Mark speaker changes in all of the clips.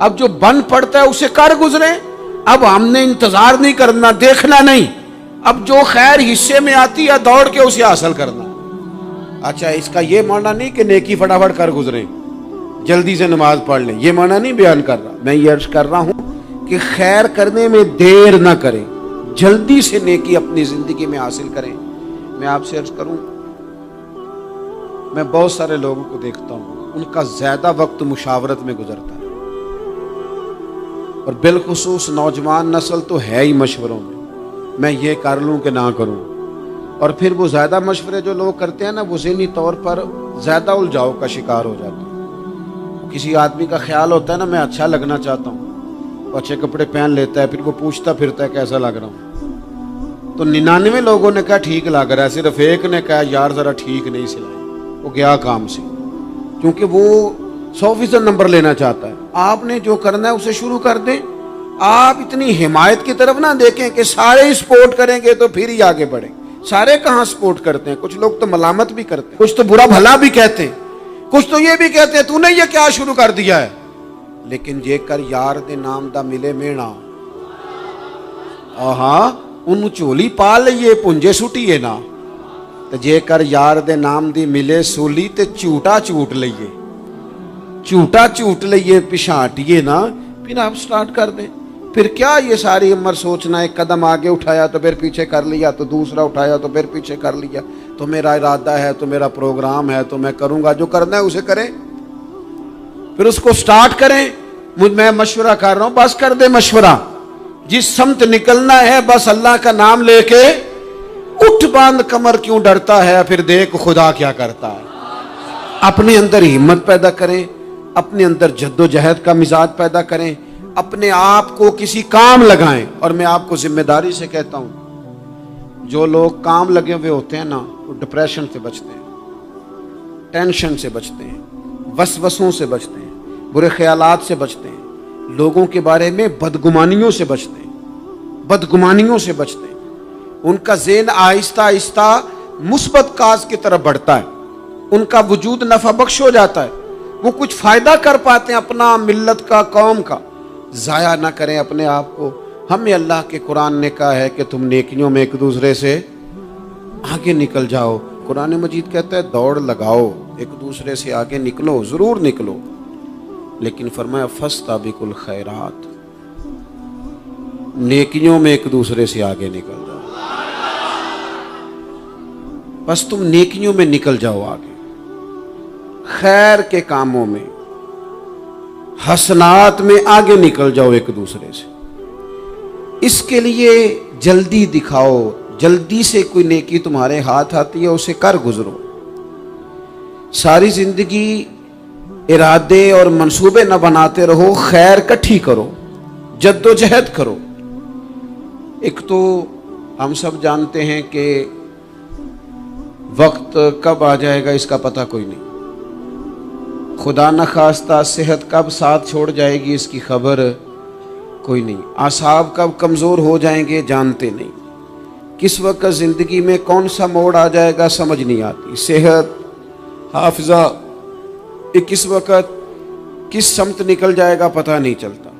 Speaker 1: اب جو بن پڑتا ہے اسے کر گزرے. اب ہم نے انتظار نہیں کرنا, دیکھنا نہیں, اب جو خیر حصے میں آتی ہے دوڑ کے اسے حاصل کرنا. اچھا اس کا یہ معنی نہیں کہ نیکی فٹافٹ کر گزریں, جلدی سے نماز پڑھ لیں, یہ معنی نہیں بیان کر رہا. میں یہ عرض کر رہا ہوں کہ خیر کرنے میں دیر نہ کریں, جلدی سے نیکی اپنی زندگی میں حاصل کریں. میں آپ سے عرض کروں, میں بہت سارے لوگوں کو دیکھتا ہوں ان کا زیادہ وقت مشاورت میں گزرتا ہے, اور بالخصوص نوجوان نسل تو ہے ہی مشوروں میں یہ کر لوں کہ نہ کروں. اور پھر وہ زیادہ مشورے جو لوگ کرتے ہیں نا, وہ ذہنی طور پر زیادہ الجھاؤ کا شکار ہو جاتے ہیں. کسی آدمی کا خیال ہوتا ہے نا میں اچھا لگنا چاہتا ہوں, اچھے کپڑے پہن لیتا ہے, پھر وہ پوچھتا پھرتا ہے کیسا لگ رہا ہوں. تو 99 لوگوں نے کہا ٹھیک لگ رہا ہے, صرف ایک نے کہا یار ذرا ٹھیک نہیں سلائی. وہ گیا کام سے, کیونکہ وہ 100% نمبر لینا چاہتا ہے. آپ نے جو کرنا ہے اسے شروع کر دیں. آپ اتنی حمایت کی طرف نہ دیکھیں کہ سارے سپورٹ کریں گے تو پھر ہی آگے بڑھیں. سارے کہاں سپورٹ کرتے ہیں, کچھ لوگ تو ملامت بھی کرتے ہیں, کچھ تو برا بھلا بھی کہتے ہیں, کچھ تو یہ بھی کہتے ہیں تو نے یہ کیا شروع کر دیا ہے. لیکن جے کر یار دے نام دا ملے مینا, ہاں ان چولی پا لئیے پنجے سٹیے نا, تو جے کر یار دے نام دی ملے سولی تے چوٹا چوٹ لئیے, چوٹا چوٹ لئیے پچھاٹیے نا, پھر آپ سٹارٹ کر دیں. پھر کیا یہ ساری عمر سوچنا, ایک قدم آگے اٹھایا تو پھر پیچھے کر لیا, تو دوسرا اٹھایا تو پھر پیچھے کر لیا. تو میرا ارادہ ہے, تو میرا پروگرام ہے, تو میں کروں گا. جو کرنا ہے اسے کریں, پھر اس کو سٹارٹ کریں. میں مشورہ کر رہا ہوں, بس کر دے مشورہ. جس سمت نکلنا ہے بس اللہ کا نام لے کے اٹھ باندھ کمر, کیوں ڈرتا ہے, پھر دیکھ خدا کیا کرتا ہے. اپنے اندر ہمت پیدا کریں, اپنے اندر جد و جہد کا مزاج پیدا کریں, اپنے آپ کو کسی کام لگائیں. اور میں آپ کو ذمہ داری سے کہتا ہوں, جو لوگ کام لگے ہوئے ہوتے ہیں نا, وہ ڈپریشن سے بچتے ہیں, ٹینشن سے بچتے ہیں, وسوسوں سے بچتے ہیں, برے خیالات سے بچتے ہیں, لوگوں کے بارے میں بدگمانیوں سے بچتے ہیں, بدگمانیوں سے بچتے ہیں. ان کا ذہن آہستہ آہستہ مثبت کاز کی طرف بڑھتا ہے, ان کا وجود نفع بخش ہو جاتا ہے, وہ کچھ فائدہ کر پاتے ہیں اپنا, ملت کا, قوم کا. ضائع نہ کریں اپنے آپ کو. ہمیں اللہ کے قرآن نے کہا ہے کہ تم نیکیوں میں ایک دوسرے سے آگے نکل جاؤ. قرآن مجید کہتا ہے دوڑ لگاؤ, ایک دوسرے سے آگے نکلو, ضرور نکلو. لیکن فرمایا فاستبقوا الخیرات, نیکیوں میں ایک دوسرے سے آگے نکل جاؤ. بس تم نیکیوں میں نکل جاؤ آگے, خیر کے کاموں میں, حسنات میں آگے نکل جاؤ ایک دوسرے سے. اس کے لیے جلدی دکھاؤ, جلدی سے کوئی نیکی تمہارے ہاتھ آتی ہے اسے کر گزرو. ساری زندگی ارادے اور منصوبے نہ بناتے رہو, خیر کٹھی کرو, جد و جہد کرو. ایک تو ہم سب جانتے ہیں کہ وقت کب آ جائے گا اس کا پتہ کوئی نہیں. خدا نہ خواستہ صحت کب ساتھ چھوڑ جائے گی اس کی خبر کوئی نہیں. اعصاب کب کمزور ہو جائیں گے جانتے نہیں. کس وقت زندگی میں کون سا موڑ آ جائے گا سمجھ نہیں آتی. صحت, حافظہ, کس وقت کس سمت نکل جائے گا پتہ نہیں چلتا.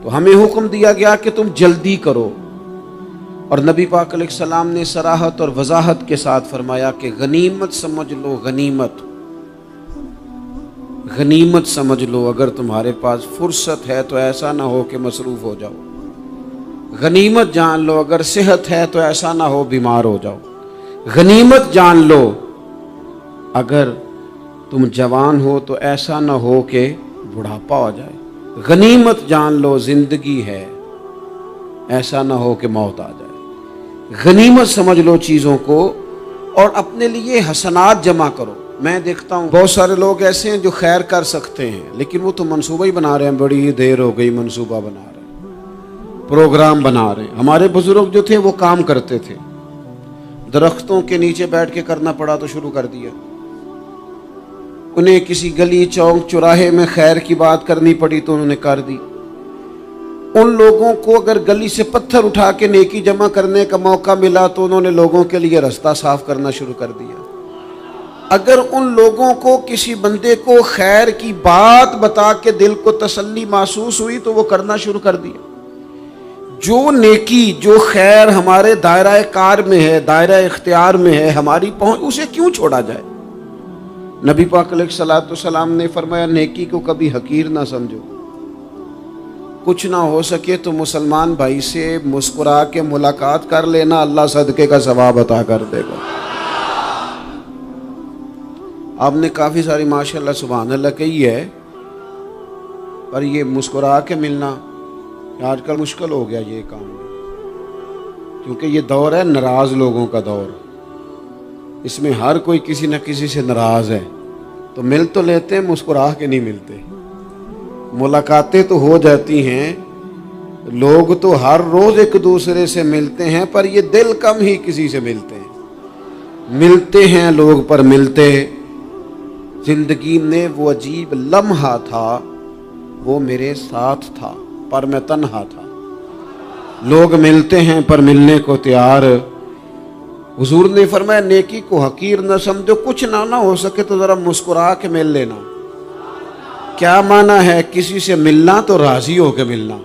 Speaker 1: تو ہمیں حکم دیا گیا کہ تم جلدی کرو. اور نبی پاک علیہ السلام نے صراحت اور وضاحت کے ساتھ فرمایا کہ غنیمت سمجھ لو, غنیمت, غنیمت سمجھ لو. اگر تمہارے پاس فرصت ہے تو ایسا نہ ہو کہ مصروف ہو جاؤ. غنیمت جان لو اگر صحت ہے تو ایسا نہ ہو بیمار ہو جاؤ. غنیمت جان لو اگر تم جوان ہو تو ایسا نہ ہو کہ بڑھاپا ہو جائے. غنیمت جان لو زندگی ہے, ایسا نہ ہو کہ موت آ جائے. غنیمت سمجھ لو چیزوں کو اور اپنے لیے حسنات جمع کرو. میں دیکھتا ہوں بہت سارے لوگ ایسے ہیں جو خیر کر سکتے ہیں لیکن وہ تو منصوبہ ہی بنا رہے ہیں, بڑی دیر ہو گئی منصوبہ بنا رہے ہیں, پروگرام بنا رہے ہیں. ہمارے بزرگ جو تھے وہ کام کرتے تھے, درختوں کے نیچے بیٹھ کے کرنا پڑا تو شروع کر دیا. انہیں کسی گلی چوک چوراہے میں خیر کی بات کرنی پڑی تو انہوں نے کر دی. ان لوگوں کو اگر گلی سے پتھر اٹھا کے نیکی جمع کرنے کا موقع ملا تو انہوں نے لوگوں کے لیے راستہ صاف کرنا شروع کر دیا. اگر ان لوگوں کو کسی بندے کو خیر کی بات بتا کے دل کو تسلی محسوس ہوئی تو وہ کرنا شروع کر دیا. جو نیکی جو خیر ہمارے دائرہ کار میں ہے، دائرہ اختیار میں ہے، ہماری پہنچ، اسے کیوں چھوڑا جائے؟ نبی پاک علیہ الصلوۃ والسلام نے فرمایا نیکی کو کبھی حقیر نہ سمجھو. کچھ نہ ہو سکے تو مسلمان بھائی سے مسکرا کے ملاقات کر لینا، اللہ صدقے کا ثواب عطا کر دے گا. آپ نے کافی ساری ماشاءاللہ سبحان اللہ کہی ہے، پر یہ مسکرا کے ملنا آج کل مشکل ہو گیا یہ کام، کیونکہ یہ دور ہے ناراض لوگوں کا دور. اس میں ہر کوئی کسی نہ کسی سے ناراض ہے، تو مل تو لیتے ہیں، مسکرا کے نہیں ملتے. ملاقاتیں تو ہو جاتی ہیں، لوگ تو ہر روز ایک دوسرے سے ملتے ہیں، پر یہ دل کم ہی کسی سے ملتے ہیں. ملتے ہیں لوگ پر ملتے. زندگی میں وہ عجیب لمحہ تھا، وہ میرے ساتھ تھا پر میں تنہا تھا. لوگ ملتے ہیں پر ملنے کو تیار. حضور نے فرمایا نیکی کو حقیر نہ سمجھو، کچھ نہ ہو سکے تو ذرا مسکرا کے مل لینا. کیا معنی ہے؟ کسی سے ملنا تو راضی ہو کے ملنا.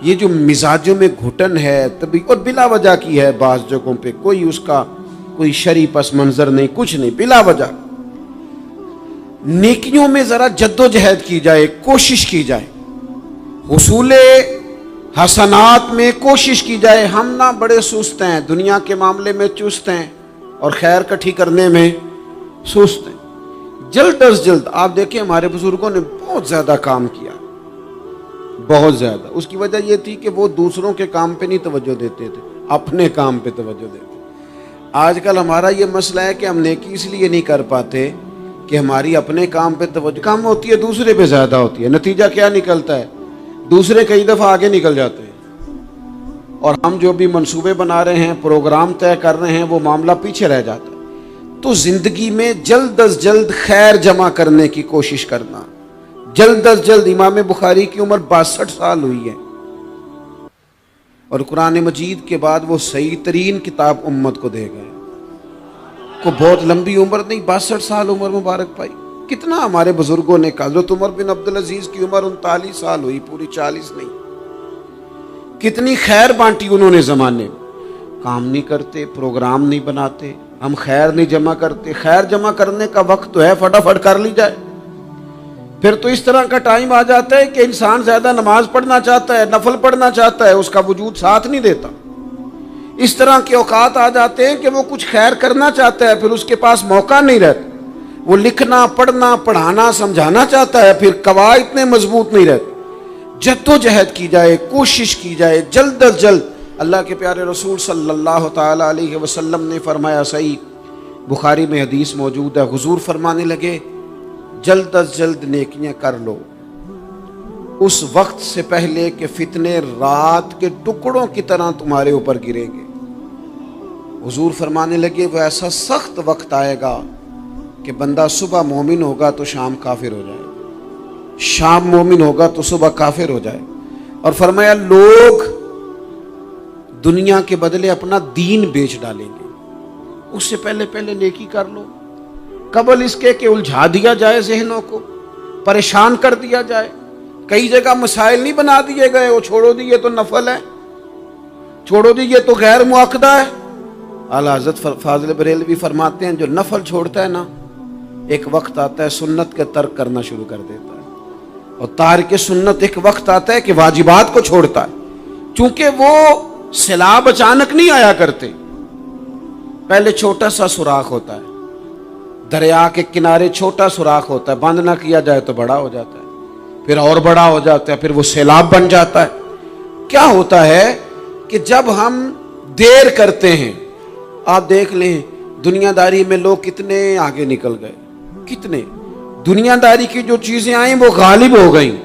Speaker 1: یہ جو مزاجوں میں گھٹن ہے تبھی، اور بلا وجہ کی ہے بعض جگہوں پہ، کوئی اس کا کوئی شرعی پس منظر نہیں، کچھ نہیں، بلا وجہ. نیکیوں میں ذرا جد و جہد کی جائے، کوشش کی جائے، حصول حسنات میں کوشش کی جائے. ہم نہ بڑے سست ہیں، دنیا کے معاملے میں چست ہیں اور خیر کٹھی کرنے میں سست ہیں. جلد از جلد آپ دیکھیں ہمارے بزرگوں نے بہت زیادہ کام کیا، بہت زیادہ. اس کی وجہ یہ تھی کہ وہ دوسروں کے کام پہ نہیں توجہ دیتے تھے، اپنے کام پہ توجہ دیتے. آج کل ہمارا یہ مسئلہ ہے کہ ہم نیکی اس لیے نہیں کر پاتے کہ ہماری اپنے کام پہ توجہ کم ہوتی ہے، دوسرے پہ زیادہ ہوتی ہے. نتیجہ کیا نکلتا ہے؟ دوسرے کئی دفعہ آگے نکل جاتے ہیں، اور ہم جو بھی منصوبے بنا رہے ہیں، پروگرام طے کر رہے ہیں، وہ معاملہ پیچھے رہ جاتا ہے. تو زندگی میں جلد از جلد خیر جمع کرنے کی کوشش کرنا. جلد از جلد. امام بخاری کی عمر 62 سال ہوئی ہے، اور قرآن مجید کے بعد وہ صحیح ترین کتاب امت کو دے گئے. کو بہت لمبی عمر نہیں، 62 سال عمر مبارک پائی. کتنا ہمارے بزرگوں نے کہا. حضرت عمر بن عبدالعزیز کی عمر 39 سال ہوئی، پوری 40 نہیں. کتنی خیر بانٹی انہوں نے زمانے میں. کام نہیں کرتے، پروگرام نہیں بناتے، ہم خیر نہیں جمع کرتے. خیر جمع کرنے کا وقت تو ہے، فٹافٹ کر لی جائے. پھر تو اس طرح کا ٹائم آ جاتا ہے کہ انسان زیادہ نماز پڑھنا چاہتا ہے، نفل پڑھنا چاہتا ہے، اس کا وجود ساتھ نہیں دیتا. اس طرح کے اوقات آ جاتے ہیں کہ وہ کچھ خیر کرنا چاہتا ہے، پھر اس کے پاس موقع نہیں رہتا. وہ لکھنا، پڑھنا، پڑھانا، سمجھانا چاہتا ہے، پھر قواعد اتنے مضبوط نہیں رہتے. جد و جہد کی جائے، کوشش کی جائے، جلد از جلد. اللہ کے پیارے رسول صلی اللہ تعالی علیہ وسلم نے فرمایا، صحیح بخاری میں حدیث موجود ہے، حضور فرمانے لگے جلد از جلد نیکیاں کر لو اس وقت سے پہلے کہ فتنے رات کے ٹکڑوں کی طرح تمہارے اوپر گریں گے. حضور فرمانے لگے وہ ایسا سخت وقت آئے گا کہ بندہ صبح مومن ہوگا تو شام کافر ہو جائے، شام مومن ہوگا تو صبح کافر ہو جائے. اور فرمایا لوگ دنیا کے بدلے اپنا دین بیچ ڈالیں گے. اس سے پہلے نیکی کر لو، قبل اس کے کہ الجھا دیا جائے، ذہنوں کو پریشان کر دیا جائے. کئی جگہ مسائل نہیں بنا دیے گئے، وہ چھوڑو دیے تو نفل ہے، چھوڑو دیے تو غیر معقدہ ہے. اعلیٰ حضرت فاضل بریلوی فرماتے ہیں جو نفل چھوڑتا ہے نا، ایک وقت آتا ہے سنت کے ترک کرنا شروع کر دیتا ہے، اور تارک سنت ایک وقت آتا ہے کہ واجبات کو چھوڑتا ہے. چونکہ وہ سیلاب اچانک نہیں آیا کرتے، پہلے چھوٹا سا سوراخ ہوتا ہے، دریا کے کنارے چھوٹا سوراخ ہوتا ہے، بند نہ کیا جائے تو بڑا ہو جاتا ہے، پھر اور بڑا ہو جاتا ہے، پھر وہ سیلاب بن جاتا ہے. کیا ہوتا ہے کہ جب ہم دیر کرتے ہیں، آپ دیکھ لیں دنیا داری میں لوگ کتنے آگے نکل گئے، کتنے دنیا داری کی جو چیزیں آئیں وہ غالب ہو گئیں.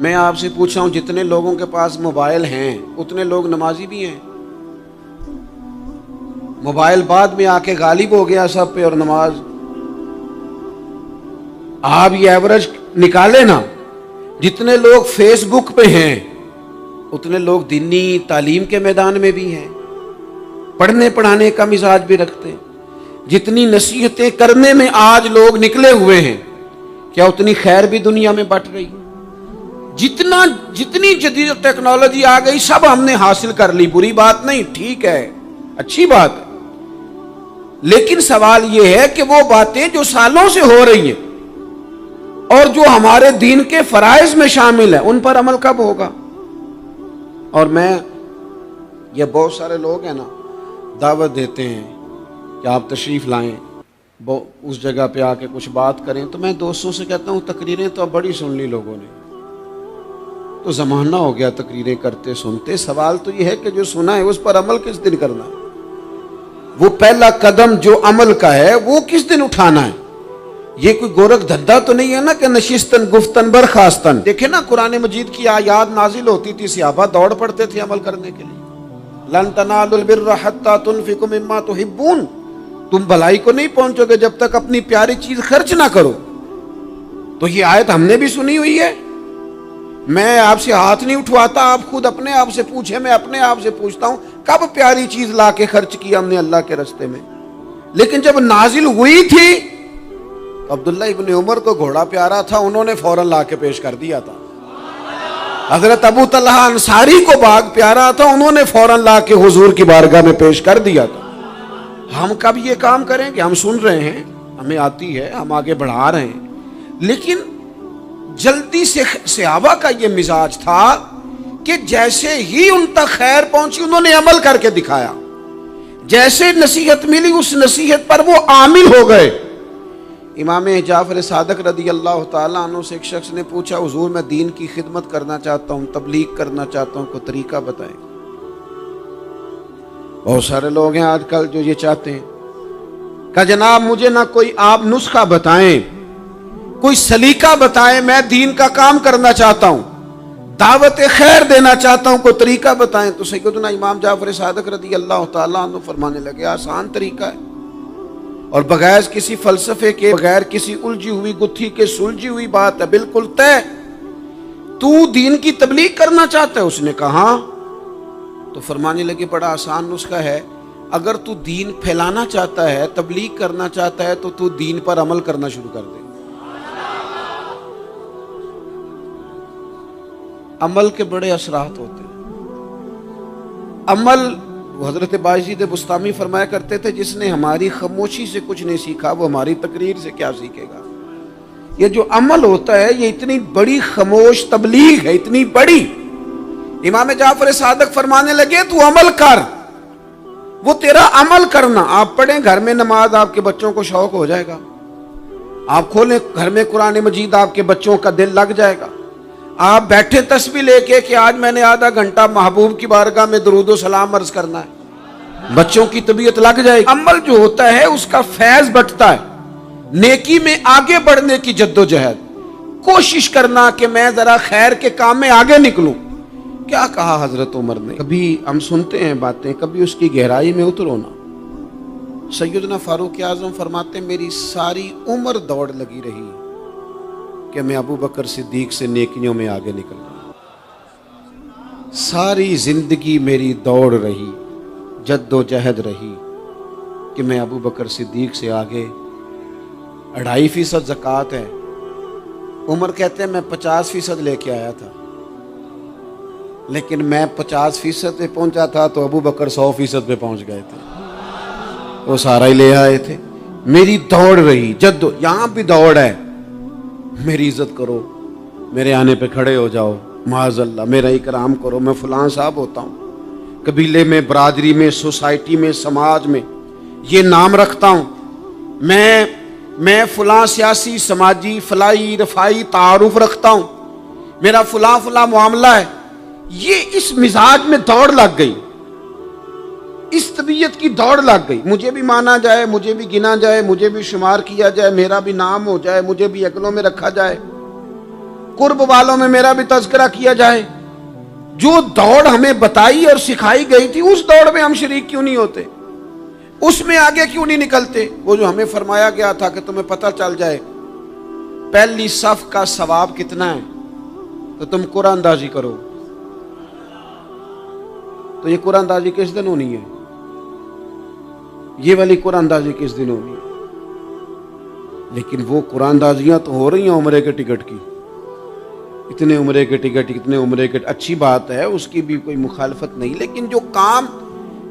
Speaker 1: میں آپ سے پوچھ رہا ہوں جتنے لوگوں کے پاس موبائل ہیں اتنے لوگ نمازی بھی ہیں؟ موبائل بعد میں آ کے غالب ہو گیا سب پہ، اور نماز آپ یہ ایوریج نکالے نا، جتنے لوگ فیس بک پہ ہیں اتنے لوگ دینی تعلیم کے میدان میں بھی ہیں، پڑھنے پڑھانے کا مزاج بھی رکھتے ہیں. جتنی نصیحتیں کرنے میں آج لوگ نکلے ہوئے ہیں، کیا اتنی خیر بھی دنیا میں بٹ رہی؟ جتنی جدید ٹیکنالوجی آ گئی سب ہم نے حاصل کر لی، بری بات نہیں، ٹھیک ہے، اچھی بات ہے، لیکن سوال یہ ہے کہ وہ باتیں جو سالوں سے ہو رہی ہیں اور جو ہمارے دین کے فرائض میں شامل ہیں ان پر عمل کب ہوگا؟ اور یہ بہت سارے لوگ ہیں نا، دعوت دیتے ہیں کہ آپ تشریف لائیں، اس جگہ پہ آ کے کچھ بات کریں، تو میں دوستوں سے کہتا ہوں تقریریں تو اب بڑی سن لی لوگوں نے، تو زمانہ ہو گیا تقریریں کرتے سنتے، سوال تو یہ ہے کہ جو سنا ہے اس پر عمل کس دن کرنا ہے؟ وہ پہلا قدم جو عمل کا ہے وہ کس دن اٹھانا ہے؟ یہ کوئی گورکھ دھندا تو نہیں ہے نا کہ نشستن گفتن برخاستن۔ دیکھیں نا قرآن مجید کی آیات نازل ہوتی تھی، صحابہ دوڑ پڑتے تھے عمل کرنے کے لیے۔ لن تنالوا البر حتی تنفقوا مما تحبون، تم بھلائی کو نہیں پہنچو گے جب تک اپنی پیاری چیز خرچ نہ کرو۔ تو یہ آیت ہم نے بھی سنی ہوئی ہے، میں آپ سے ہاتھ نہیں اٹھواتا، آپ خود اپنے آپ سے پوچھیں، میں اپنے آپ سے پوچھتا ہوں کب پیاری چیز لا کے خرچ کیا ہم نے اللہ کے راستے میں؟ لیکن جب نازل ہوئی تھی عبداللہ ابن عمر کو گھوڑا پیارا تھا، انہوں نے فوراً لا کے پیش کر دیا تھا۔ حضرت ابو طلحہ انصاری کو باغ پیارا تھا، انہوں نے فوراً لا کے حضور کی بارگاہ میں پیش کر دیا تھا۔ ہم کب یہ کام کریں گے؟ ہم سن رہے ہیں، ہمیں آتی ہے، ہم آگے بڑھا رہے ہیں، لیکن جلدی سے صحابہ کا یہ مزاج تھا کہ جیسے ہی ان تک خیر پہنچی انہوں نے عمل کر کے دکھایا، جیسے نصیحت ملی اس نصیحت پر وہ عامل ہو گئے۔ امام جعفر صادق رضی اللہ تعالیٰ عنہ سے ایک شخص نے پوچھا، حضور میں دین کی خدمت کرنا چاہتا ہوں، تبلیغ کرنا چاہتا ہوں، کوئی طریقہ بتائیں۔ بہت سارے لوگ ہیں آج کل جو یہ چاہتے ہیں کہ جناب مجھے نہ کوئی آپ نسخہ بتائیں، کوئی سلیقہ بتائیں، میں دین کا کام کرنا چاہتا ہوں، دعوت خیر دینا چاہتا ہوں، کوئی طریقہ بتائیں۔ تو سیدنا امام جعفر صادق رضی اللہ تعالیٰ عنہ فرمانے لگے، آسان طریقہ ہے، اور بغیر کسی فلسفے کے، بغیر کسی الجھی ہوئی گتھی کے سلجھی ہوئی بات ہے، بالکل طے۔ تو دین کی تبلیغ کرنا چاہتا ہے؟ اس نے کہا، تو فرمانے لگے بڑا آسان نسخہ ہے، اگر تو دین پھیلانا چاہتا ہے، تبلیغ کرنا چاہتا ہے، تو دین پر عمل کرنا شروع کر دے۔ عمل کے بڑے اثرات ہوتے ہیں۔ عمل، حضرت باجید بستامی فرمایا کرتے تھے، جس نے ہماری خاموشی سے کچھ نہیں سیکھا وہ ہماری تقریر سے کیا سیکھے گا۔ یہ جو عمل ہوتا ہے یہ اتنی بڑی خاموش تبلیغ ہے، اتنی بڑی۔ امام جعفر صادق فرمانے لگے تو عمل کر، وہ تیرا عمل کرنا، آپ پڑھیں گھر میں نماز، آپ کے بچوں کو شوق ہو جائے گا، آپ کھولیں گھر میں قرآن مجید، آپ کے بچوں کا دل لگ جائے گا، آپ بیٹھے تسبیح لے کے کہ آج میں نے آدھا گھنٹہ محبوب کی بارگاہ میں درود و سلام عرض کرنا ہے، بچوں کی طبیعت لگ جائے گی۔ عمل جو ہوتا ہے اس کا فیض بٹتا ہے، نیکی میں آگے بڑھنے کی جد و جہد، کوشش کرنا کہ میں ذرا خیر کے کام میں آگے نکلوں۔ کیا کہا حضرت عمر نے؟ کبھی ہم سنتے ہیں باتیں، کبھی اس کی گہرائی میں اترو نا۔ سیدنا فاروق اعظم فرماتے ہیں میری ساری عمر دوڑ لگی رہی کہ میں ابو بکر صدیق سے نیکیوں میں آگے نکل رہا، ساری زندگی میری دوڑ رہی، جد و جہد رہی کہ میں ابو بکر صدیق سے آگے۔ 2.5% زکوٰۃ ہے، عمر کہتے ہیں میں 50% لے کے آیا تھا، لیکن میں 50% پہ پہنچا تھا تو ابو بکر 100% پہ پہنچ گئے تھے، وہ سارا ہی لے آئے تھے۔ میری دوڑ رہی، یہاں بھی دوڑ ہے، میری عزت کرو، میرے آنے پہ کھڑے ہو جاؤ، معاذ اللہ میرا اکرام کرو، میں فلاں صاحب ہوتا ہوں، قبیلے میں، برادری میں، سوسائٹی میں، سماج میں یہ نام رکھتا ہوں، میں فلاں سیاسی، سماجی، فلاحی، رفائی تعارف رکھتا ہوں، میرا فلاں معاملہ ہے۔ یہ اس مزاج میں دوڑ لگ گئی، اس طبیعت کی دوڑ لگ گئی، مجھے بھی مانا جائے، مجھے بھی گنا جائے، مجھے بھی شمار کیا جائے، میرا بھی نام ہو جائے، مجھے بھی اگلوں میں رکھا جائے، قرب والوں میں میرا بھی تذکرہ کیا جائے۔ جو دوڑ ہمیں بتائی اور سکھائی گئی تھی اس دوڑ میں ہم شریک کیوں نہیں ہوتے؟ اس میں آگے کیوں نہیں نکلتے؟ وہ جو ہمیں فرمایا گیا تھا کہ تمہیں پتہ چل جائے پہلی صف کا ثواب کتنا ہے تو تم قرآن اندازی کرو، تو یہ قرآن اندازی کس دن ہونی ہے؟ یہ والی قرآن اندازی کس دن ہونی ہے؟ لیکن وہ قرآن اندازیاں تو ہو رہی ہیں عمرے کے ٹکٹ کی، اتنے عمرے کے ٹکٹ، اتنے عمرے کے، اچھی بات ہے، اس کی بھی کوئی مخالفت نہیں، لیکن جو کام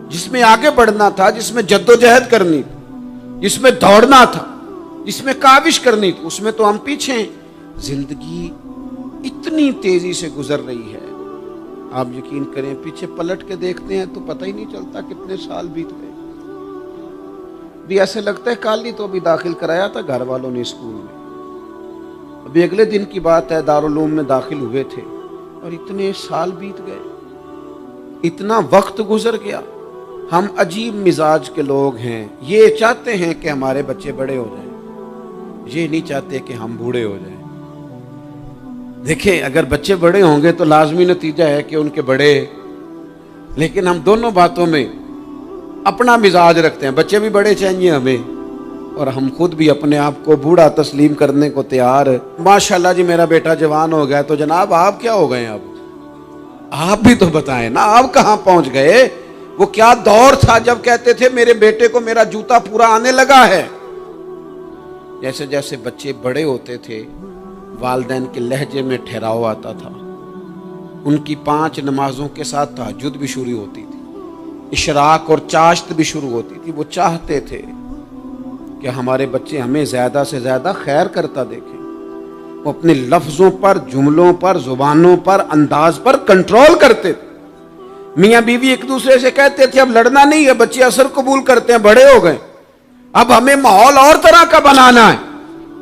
Speaker 1: جس میں آگے بڑھنا تھا، جس میں جد و جہد کرنی تھی، جس میں دوڑنا تھا، جس میں کاوش کرنی تھی، اس میں تو ہم پیچھے ہیں۔ زندگی اتنی تیزی سے گزر رہی ہے، آپ یقین کریں پیچھے پلٹ کے دیکھتے ہیں تو پتہ ہی نہیں چلتا کتنے سال بیت گئے۔ بھی ایسے لگتا ہے کل ہی تو ابھی داخل کرایا تھا گھر والوں نے اسکول میں، ابھی اگلے دن کی بات ہے دارالعلوم میں داخل ہوئے تھے اور اتنے سال بیت گئے، اتنا وقت گزر گیا۔ ہم عجیب مزاج کے لوگ ہیں، یہ چاہتے ہیں کہ ہمارے بچے بڑے ہو جائیں، یہ نہیں چاہتے کہ ہم بوڑھے ہو جائیں۔ دیکھیں اگر بچے بڑے ہوں گے تو لازمی نتیجہ ہے کہ ان کے بڑے، لیکن ہم دونوں باتوں میں اپنا مزاج رکھتے ہیں، بچے بھی بڑے چاہیے ہمیں اور ہم خود بھی اپنے آپ کو بوڑھا تسلیم کرنے کو تیار ہے۔ ماشاءاللہ جی میرا بیٹا جوان ہو گیا، تو جناب آپ کیا ہو گئے؟ اب آپ بھی تو بتائیں نا، آپ کہاں پہنچ گئے؟ وہ کیا دور تھا جب کہتے تھے میرے بیٹے کو میرا جوتا پورا آنے لگا ہے۔ جیسے جیسے بچے بڑے ہوتے تھے والدین کے لہجے میں ٹھہراؤ آتا تھا، ان کی 5 نمازوں کے ساتھ تہجد بھی شروع ہوتی تھی، اشراق اور چاشت بھی شروع ہوتی تھی۔ وہ چاہتے تھے کہ ہمارے بچے ہمیں زیادہ سے زیادہ خیر کرتا دیکھیں۔ وہ اپنے لفظوں پر، جملوں پر، زبانوں پر، انداز پر کنٹرول کرتے تھے۔ میاں بیوی ایک دوسرے سے کہتے تھے اب لڑنا نہیں ہے، بچے اثر قبول کرتے ہیں، بڑے ہو گئے، اب ہمیں ماحول اور طرح کا بنانا ہے۔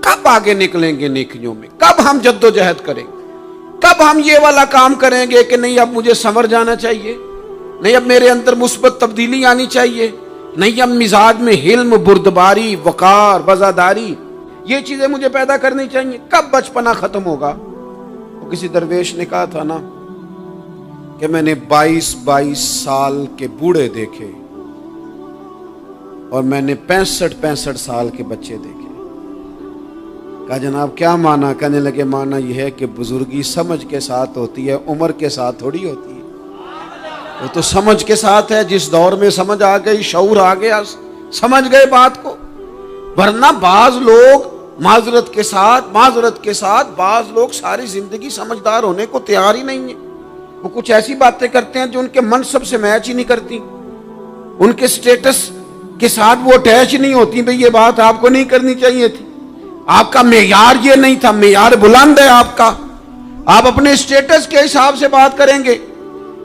Speaker 1: کب آگے نکلیں گے نیکیوں میں؟ کب ہم جد و جہد کریں گے؟ کب ہم یہ والا کام کریں گے کہ نہیں اب مجھے سنور جانا چاہیے، نہیں اب میرے اندر مثبت تبدیلی آنی چاہیے، نہیں اب مزاج میں حلم، بردباری، وقار، وفاداری، یہ چیزیں مجھے پیدا کرنی چاہیے؟ کب بچپنا ختم ہوگا؟ وہ کسی درویش نے کہا تھا نا کہ میں نے 22 سال کے بوڑھے دیکھے اور میں نے 65 سال کے بچے دیکھے۔ کہا جناب کیا معنی؟ کہنے لگے معنی یہ ہے کہ بزرگی سمجھ کے ساتھ ہوتی ہے، عمر کے ساتھ تھوڑی ہوتی ہے۔ وہ تو سمجھ کے ساتھ ہے، جس دور میں سمجھ آ گئی، شعور آ گیا، سمجھ گئے بات کو۔ ورنہ بعض لوگ معذرت کے ساتھ بعض لوگ ساری زندگی سمجھدار ہونے کو تیار ہی نہیں ہیں۔ وہ کچھ ایسی باتیں کرتے ہیں جو ان کے منصب سے میچ ہی نہیں کرتی، ان کے سٹیٹس کے ساتھ وہ اٹیچ نہیں ہوتی۔ بھئی یہ بات آپ کو نہیں کرنی چاہیے تھی، آپ کا معیار یہ نہیں تھا، معیار بلند ہے آپ کا، آپ اپنے سٹیٹس کے حساب سے بات کریں گے۔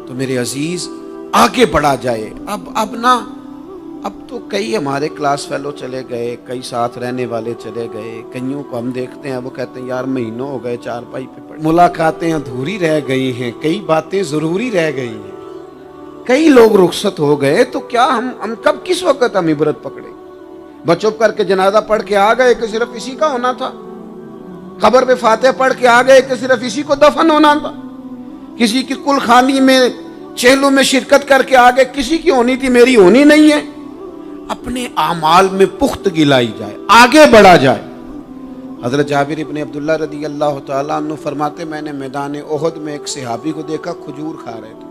Speaker 1: تو میرے عزیز آگے بڑھا جائے۔ اب تو کئی ہمارے کلاس فیلو چلے گئے، کئی ساتھ رہنے والے چلے گئے، کئیوں کو ہم دیکھتے ہیں وہ کہتے ہیں یار مہینوں ہو گئے چارپائی پہ پڑے، ملاقاتیں ادھوری رہ گئی ہیں، کئی باتیں ضروری رہ گئی ہیں، کئی لوگ رخصت ہو گئے، تو کیا ہم کب کس وقت ہم عبرت پکڑے؟ بس چپ کر کے جنازہ پڑھ کے آ گئے کہ صرف اسی کا ہونا تھا، قبر پہ فاتحہ پڑھ کے آ گئے کہ صرف اسی کو دفن ہونا تھا، کسی کی کل خانی میں چہلوں میں شرکت کر کے آگے کسی کی ہونی تھی، میری ہونی نہیں ہے۔ اپنے اعمال میں پختگی لائی جائے، آگے بڑھا جائے۔ حضرت جابر ابن عبداللہ رضی اللہ تعالیٰ عنہ فرماتے میں نے میدان احد میں ایک صحابی کو دیکھا کھجور کھا رہے تھے۔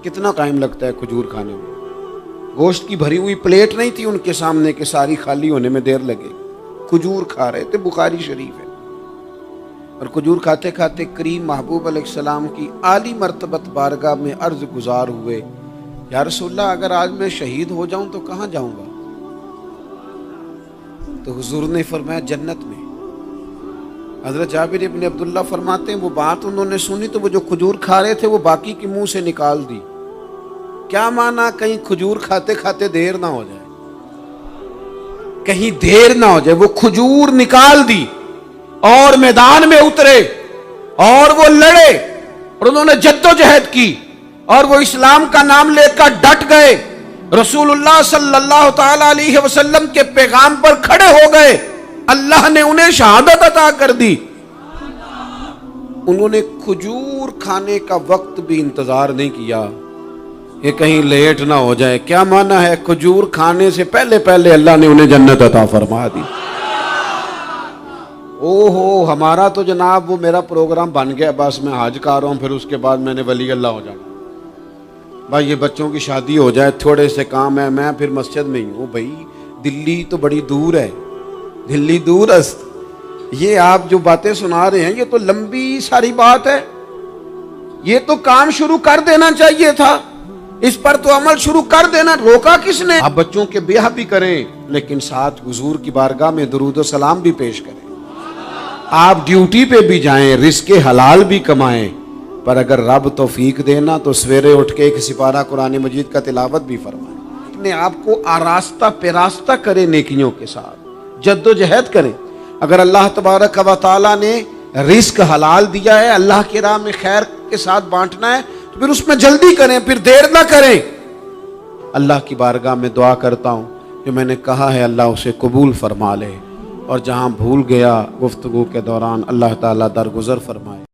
Speaker 1: کتنا ٹائم لگتا ہے کھجور کھانے میں؟ گوشت کی بھری ہوئی پلیٹ نہیں تھی ان کے سامنے کہ ساری خالی ہونے میں دیر لگے، کھجور کھا رہے تھے، بخاری شریف ہے۔ اور کھجور کھاتے کھاتے کریم محبوب علیہ السلام کی عالی مرتبت بارگاہ میں عرض گزار ہوئے یا رسول اللہ اگر آج میں شہید ہو جاؤں تو کہاں جاؤں گا؟ تو حضور نے فرمایا جنت میں۔ حضرت جابر ابن عبداللہ فرماتے ہیں وہ بات انہوں نے سنی تو وہ جو کھجور کھا رہے تھے وہ باقی کے منہ سے نکال دی۔ کیا معنی؟ کہیں کھجور کھاتے کھاتے دیر نہ ہو جائے، کہیں دیر نہ ہو جائے، وہ کھجور نکال دی اور میدان میں اترے اور وہ لڑے اور انہوں نے جد و جہد کی اور وہ اسلام کا نام لے کر ڈٹ گئے، رسول اللہ صلی اللہ تعالی علیہ وسلم کے پیغام پر کھڑے ہو گئے، اللہ نے انہیں شہادت عطا کر دی۔ انہوں نے کھجور کھانے کا وقت بھی انتظار نہیں کیا کہ کہیں لیٹ نہ ہو جائے۔ کیا معنی ہے؟ کھجور کھانے سے پہلے پہلے اللہ نے انہیں جنت عطا فرما دی۔ اوہو ہمارا تو جناب وہ میرا پروگرام بن گیا، بس میں حج کر رہا ہوں، پھر اس کے بعد میں نے ولی اللہ ہو جانا۔ بھائی یہ بچوں کی شادی ہو جائے، تھوڑے سے کام ہے، میں پھر مسجد میں ہی ہوں. بھائی دلی تو بڑی دور ہے، دلی دور است. یہ آپ جو باتیں سنا رہے ہیں یہ تو لمبی ساری بات ہے. یہ تو کام شروع کر دینا چاہیے تھا، اس پر تو عمل شروع کر دینا، روکا کس نے؟ آپ بچوں کے بیاہ بھی کریں لیکن ساتھ حضور کی بارگاہ میں درود و سلام بھی پیش کریں. آپ ڈیوٹی پہ بھی جائیں، رزق حلال بھی کمائیں، پر اگر رب توفیق دینا تو سویرے اٹھ کے ایک سپارہ قرآن مجید کا تلاوت بھی فرمائیں. اپنے آپ کو آراستہ پیراستہ کریں، نیکیوں کے ساتھ جد و جہد کریں. اگر اللہ تبارک و تعالیٰ نے رزق حلال دیا ہے، اللہ کی راہ میں خیر کے ساتھ بانٹنا ہے، تو پھر اس میں جلدی کریں، پھر دیر نہ کریں. اللہ کی بارگاہ میں دعا کرتا ہوں جو میں نے کہا ہے اللہ اسے قبول فرما لے، اور جہاں بھول گیا گفتگو کے دوران اللہ تعالیٰ درگزر فرمائے.